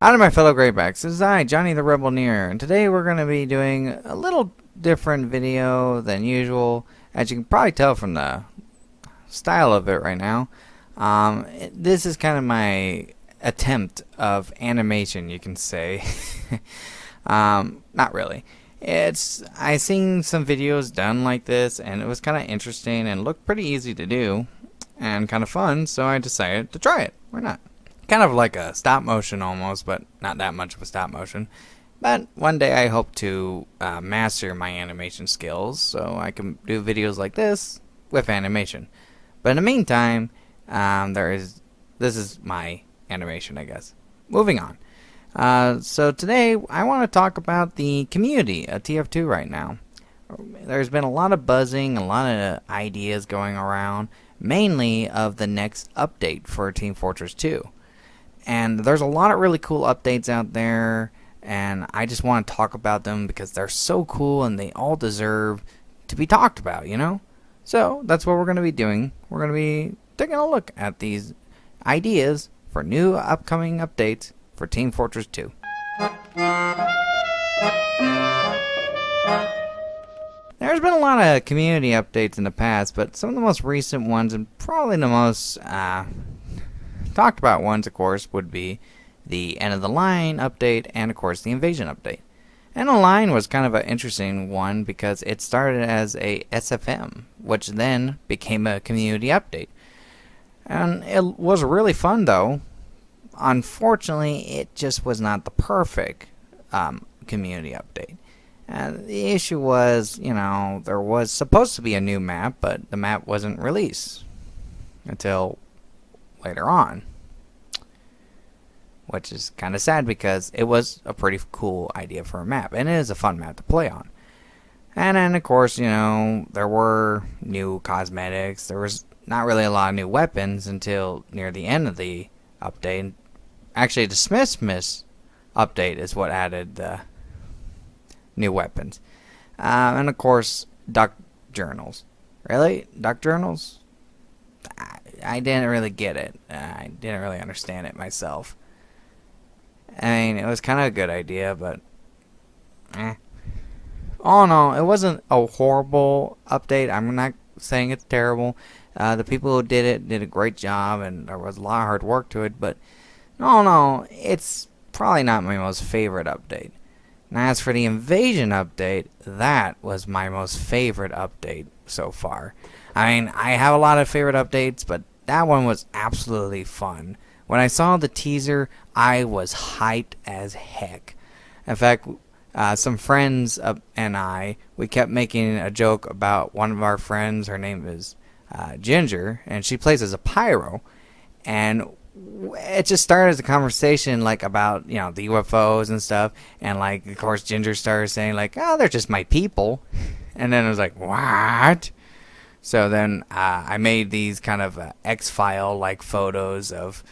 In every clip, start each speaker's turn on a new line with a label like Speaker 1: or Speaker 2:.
Speaker 1: Out of my fellow Greybacks, this is I, Johnny the Rebel Near, and today we're going to be doing a little different video than usual, as you can probably tell from the style of it right now. This is kind of my attempt of animation, you can say. Not really. I seen some videos done like this, and it was kind of interesting and looked pretty easy to do, and kind of fun, so I decided to try it. Why not? Kind of like a stop motion almost, but not that much of a stop motion. But one day I hope to master my animation skills so I can do videos like this with animation. But in the meantime, this is my animation, I guess. Moving on. So today I want to talk about the community of TF2 right now. There's been a lot of buzzing, a lot of ideas going around, mainly of the next update for Team Fortress 2. And there's a lot of really cool updates out there, and I just want to talk about them because they're so cool and they all deserve to be talked about, you know? So that's what we're going to be doing. We're going to be taking a look at these ideas for new upcoming updates for Team Fortress 2. There's been a lot of community updates in the past, but some of the most recent ones, and probably the most talked about ones, of course, would be the End of the Line update and, of course, the Invasion update. End of the Line was kind of an interesting one because it started as a SFM, which then became a community update. And it was really fun, though. Unfortunately, it just was not the perfect community update. The issue was, you know, there was supposed to be a new map, but the map wasn't released until later on, which is kind of sad because it was a pretty cool idea for a map, and it is a fun map to play on. And then, of course, you know, there were new cosmetics. There was not really a lot of new weapons until near the end of the update. Actually, the Smith update is what added the new weapons. And, of course, Duck Journals. Really? Duck Journals? I didn't really get it. I didn't really understand it myself. I mean, it was kind of a good idea, but oh no, it wasn't a horrible update. I'm not saying it's terrible. The people who did it did a great job, and there was a lot of hard work to it, but no, it's probably not my most favorite update. Now, as for the Invasion update, that was my most favorite update so far. I mean, I have a lot of favorite updates, but that one was absolutely fun. When I saw the teaser, I was hyped as heck. In fact, some friends and we kept making a joke about one of our friends. Her name is Ginger, and she plays as a pyro. And it just started as a conversation, like, about, you know, the UFOs and stuff. And, like, of course, Ginger started saying, like, oh, they're just my people. And then it was like, what? So then I made these kind of X-File like photos of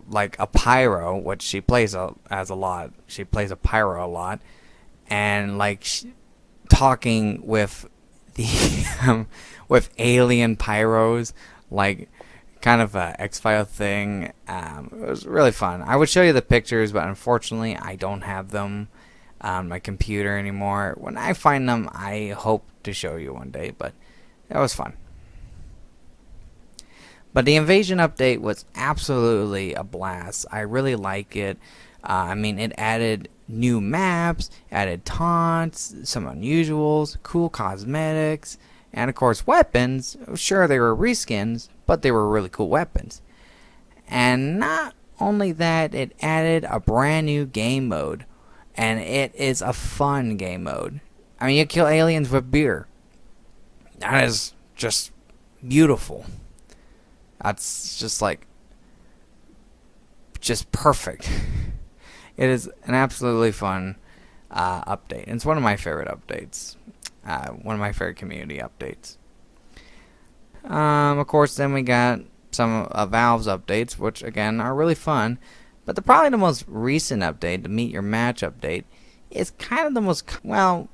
Speaker 1: like a pyro, which she plays as a lot. She plays a pyro a lot, and like talking with the with alien pyros, like kind of a X-File thing. It was really fun. I would show you the pictures, but unfortunately I don't have them on my computer anymore. When I find them, I hope to show you one day, but it was fun. But the Invasion update was absolutely a blast. I really like it. I mean, it added new maps, added taunts, some unusuals, cool cosmetics, and of course weapons. Sure, they were reskins, but they were really cool weapons. And not only that, it added a brand new game mode. And it is a fun game mode. I mean, you kill aliens with beer. That is just beautiful. That's just like, just perfect. It is an absolutely fun update. It's one of my favorite updates. One of my favorite community updates. Of course, then we got some of Valve's updates, which again are really fun. But probably the most recent update, the Meet Your Match update, is kind of the most, well,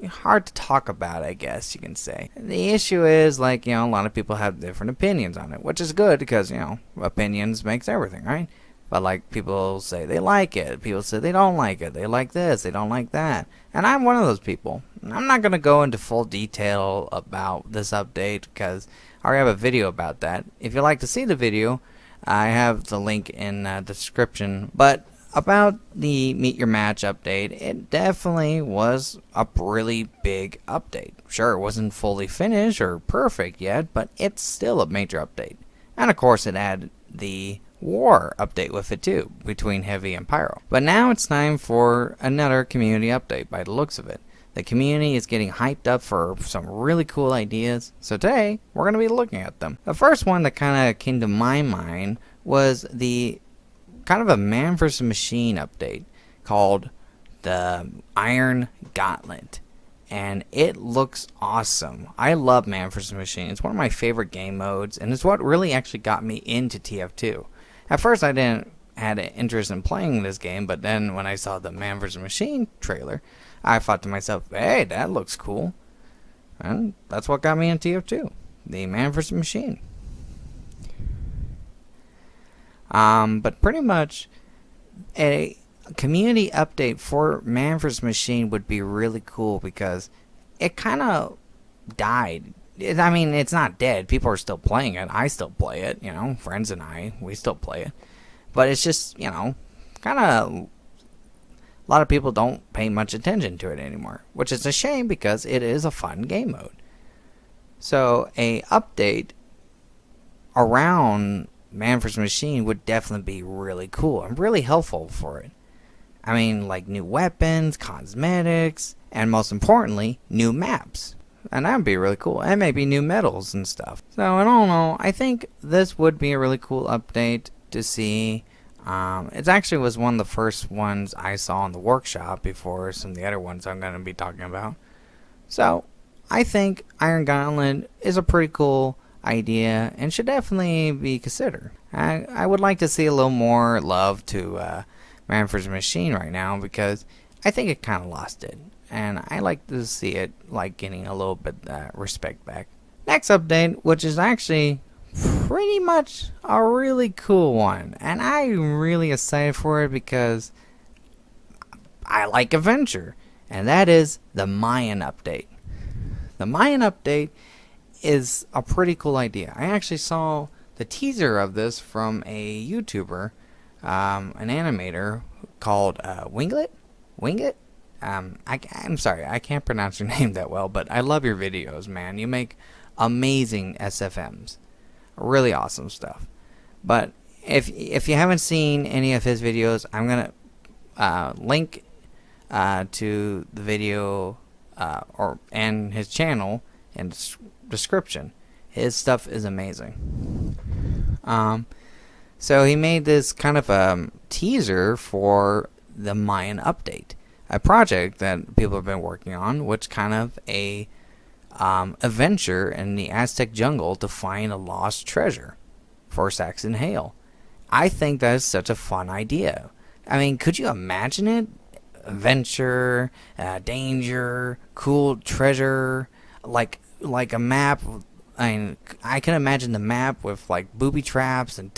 Speaker 1: hard to talk about, I guess you can say. The issue is, like, a lot of people have different opinions on it, which is good because, opinions makes everything, right? But, like, people say they like it, people say they don't like it, they like this, they don't like that. And I'm one of those people. I'm not going to go into full detail about this update because I already have a video about that. If you'd like to see the video, I have the link in the description. But about the Meet Your Match update, it definitely was a really big update. Sure, it wasn't fully finished or perfect yet, but it's still a major update. And of course, it added the war update with it too, between Heavy and Pyro. But now it's time for another community update by the looks of it. The community is getting hyped up for some really cool ideas, so today we're going to be looking at them. The first one that kind of came to my mind was the kind of a Man vs. Machine update called the Iron Gauntlet. And it looks awesome. I love Man vs. Machine. It's one of my favorite game modes, and it's what really actually got me into TF2. At first I didn't had an interest in playing this game, but then when I saw the Man vs. Machine trailer, I thought to myself, hey, that looks cool. And that's what got me into TF2, the Man vs. Machine. But pretty much a community update for Man vs. Machine would be really cool because it kind of died. I mean, it's not dead. People are still playing it. I still play it, friends and we still play it. But it's just, kind of, a lot of people don't pay much attention to it anymore, which is a shame because it is a fun game mode. So a update around Man vs. Machine would definitely be really cool and really helpful for it. I mean, like new weapons, cosmetics, and most importantly, new maps. And that would be really cool. And maybe new medals and stuff. So, I don't know. I think this would be a really cool update to see. It actually was one of the first ones I saw in the workshop before some of the other ones I'm going to be talking about. So, I think Iron Gauntlet is a pretty cool idea and should definitely be considered. I would like to see a little more love to Man vs. Machine right now because I think it kind of lost it. And I like to see it like getting a little bit respect back. Next update, which is actually pretty much a really cool one, and I'm really excited for it because I like adventure, and that is the Mayan update. The Mayan update is a pretty cool idea. I actually saw the teaser of this from a YouTuber, an animator called Winglet. I'm sorry, I can't pronounce your name that well, but I love your videos, man. You make amazing SFMs. Really awesome stuff. But if you haven't seen any of his videos, I'm going to link to the video and his channel in the description. His stuff is amazing. So he made this kind of teaser for the Mayan update. A project that people have been working on, which kind of a adventure in the Aztec jungle to find a lost treasure for Saxon Hale. I think that is such a fun idea. I mean, could you imagine it? Adventure, danger, cool treasure, like a map. I mean, I can imagine the map with like booby traps and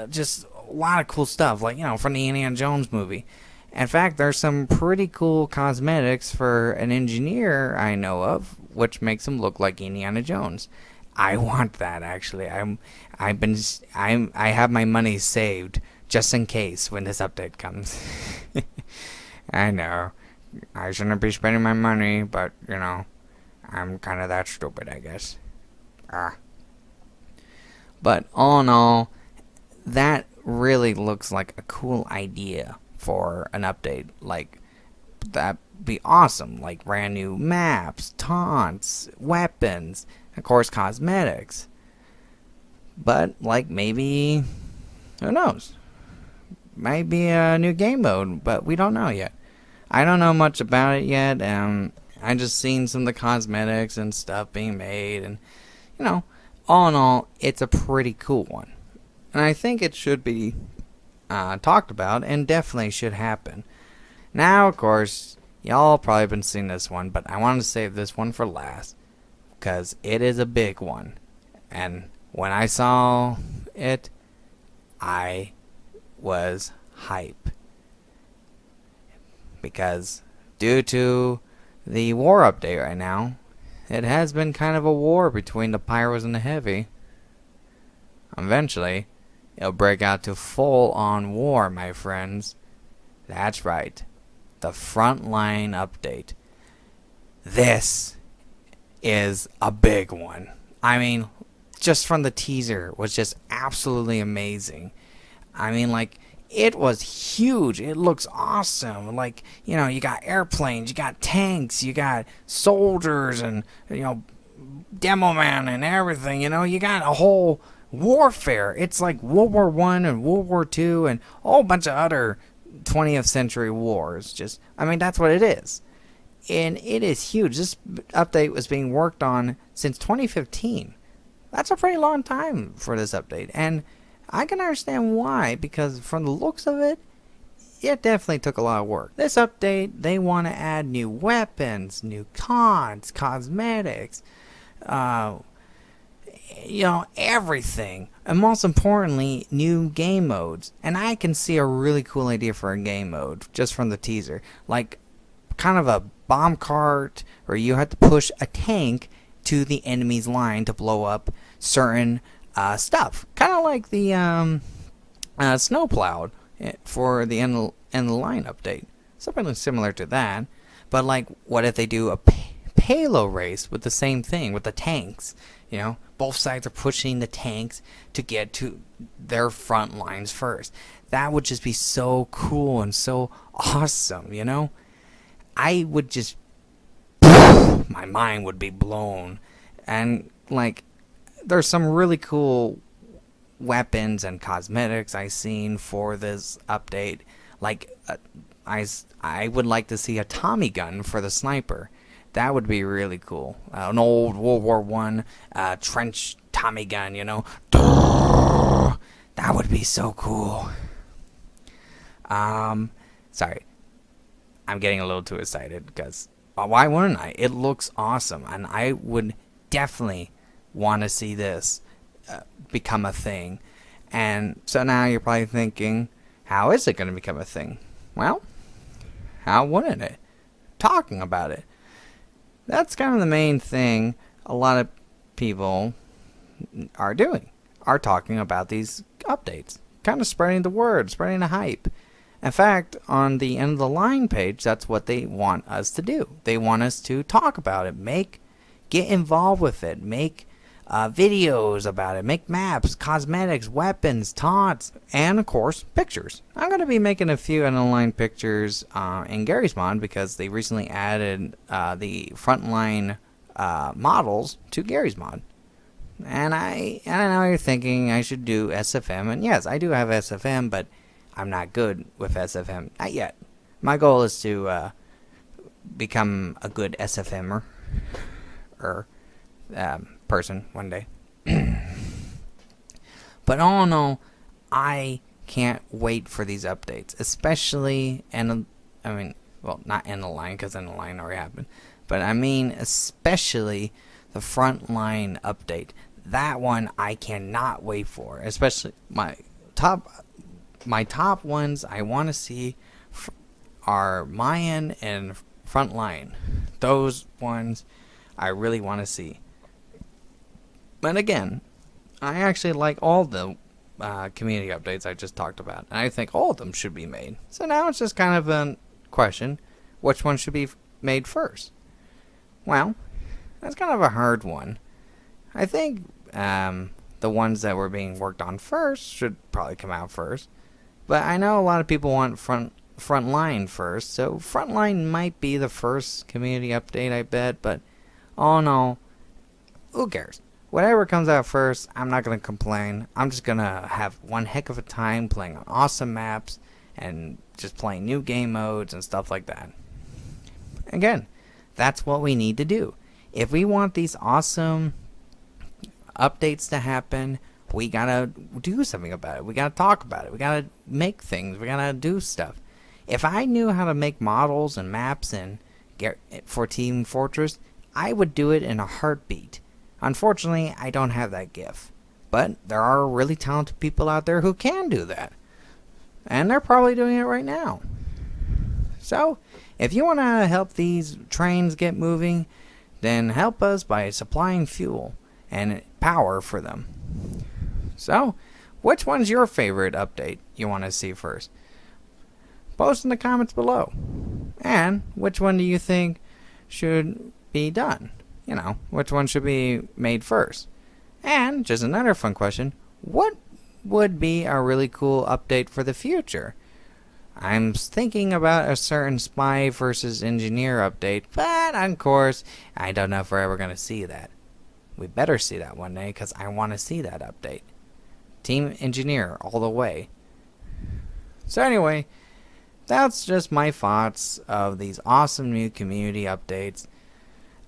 Speaker 1: just a lot of cool stuff, like, from the Indiana Jones movie. In fact, there's some pretty cool cosmetics for an engineer I know of, which makes him look like Indiana Jones. I want that, actually. I have my money saved just in case when this update comes. I know I shouldn't be spending my money, but I'm kind of that stupid, I guess. But all in all, that really looks like a cool idea for an update. Like, that'd be awesome. Like brand new maps, taunts, weapons, of course cosmetics. But like maybe, who knows? Might be a new game mode, but we don't know yet. I don't know much about it yet. I just seen some of the cosmetics and stuff being made, and you know, all in all, it's a pretty cool one, and I think it should be talked about, and definitely should happen. Now, of course, y'all probably been seeing this one, but I wanted to save this one for last because it is a big one, and when I saw it, I was hype because due to the war update right now, it has been kind of a war between the pyros and the heavy. Eventually, it'll break out to full-on war, my friends. That's right, the Frontline update. This is a big one. I mean, just from the teaser was just absolutely amazing. I mean, like, it was huge. It looks awesome. Like, you got airplanes, you got tanks, you got soldiers, and, demo man and everything. You got a whole warfare. It's like World War One and World War Two and a whole bunch of other 20th century wars. That's what it is. And it is huge. This update was being worked on since 2015. That's a pretty long time for this update. And I can understand why, because from the looks of it, it definitely took a lot of work. This update, they want to add new weapons, new cons, cosmetics, everything. And most importantly, new game modes. And I can see a really cool idea for a game mode just from the teaser. Like, kind of a bomb cart where you have to push a tank to the enemy's line to blow up certain stuff. Kind of like the snowplow for the end of the line update. Something similar to that. But like, what if they do a Halo race with the same thing, with the tanks? Both sides are pushing the tanks to get to their front lines first. That would just be so cool and so awesome, I would just... my mind would be blown. And, like, there's some really cool weapons and cosmetics I've seen for this update. Like, I would like to see a Tommy gun for the sniper. That would be really cool. An old World War One trench Tommy gun, That would be so cool. Sorry. I'm getting a little too excited because why wouldn't I? It looks awesome, and I would definitely want to see this become a thing. And so now you're probably thinking, how is it going to become a thing? Well, how wouldn't it? Talking about it. That's kind of the main thing a lot of people are doing, are talking about these updates. Kind of spreading the word, spreading the hype. In fact, on the end of the line page, that's what they want us to do. They want us to talk about it, get involved with it, make videos about it, make maps, cosmetics, weapons, taunts, and of course, pictures. I'm going to be making a few end of the line pictures in Gary's mod because they recently added the Frontline models to Gary's mod. And I know you're thinking I should do SFM, and yes, I do have SFM, but I'm not good with SFM. Not yet. My goal is to become a good SFMer person one day. But all in all, I can't wait for these updates, especially not end the line because end the line already happened, but especially the Frontline update. That one I cannot wait for, especially my top ones I want to see are Mayan and Frontline. Those ones I really want to see. But again, I actually like all the community updates I just talked about, and I think all of them should be made. So now it's just kind of a question, which one should be made first? Well, that's kind of a hard one. I think the ones that were being worked on first should probably come out first. But I know a lot of people want Frontline first, so Frontline might be the first community update, I bet. But all in all, who cares? Whatever comes out first, I'm not going to complain. I'm just going to have one heck of a time playing on awesome maps and just playing new game modes and stuff like that. Again, that's what we need to do. If we want these awesome updates to happen, we gotta do something about it. We gotta talk about it. We gotta make things. We gotta do stuff. If I knew how to make models and maps and get for Team Fortress, I would do it in a heartbeat. Unfortunately, I don't have that gift. But there are really talented people out there who can do that. And they're probably doing it right now. So, if you want to help these trains get moving, then help us by supplying fuel and power for them. So, which one's your favorite update you want to see first? Post in the comments below. And which one do you think should be done? You know, which one should be made first? And just another fun question, what would be a really cool update for the future? I'm thinking about a certain spy versus engineer update, but of course, I don't know if we're ever going to see that. We better see that one day, because I want to see that update. Team engineer all the way. So anyway, that's just my thoughts of these awesome new community updates.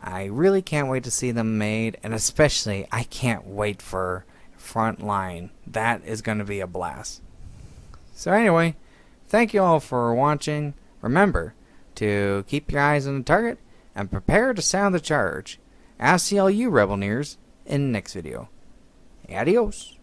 Speaker 1: I really can't wait to see them made, and especially I can't wait for Frontline. That is going to be a blast. So anyway, thank you all for watching. Remember to keep your eyes on the target and prepare to sound the charge. I'll see all you Rebel Nears in the next video. Adios.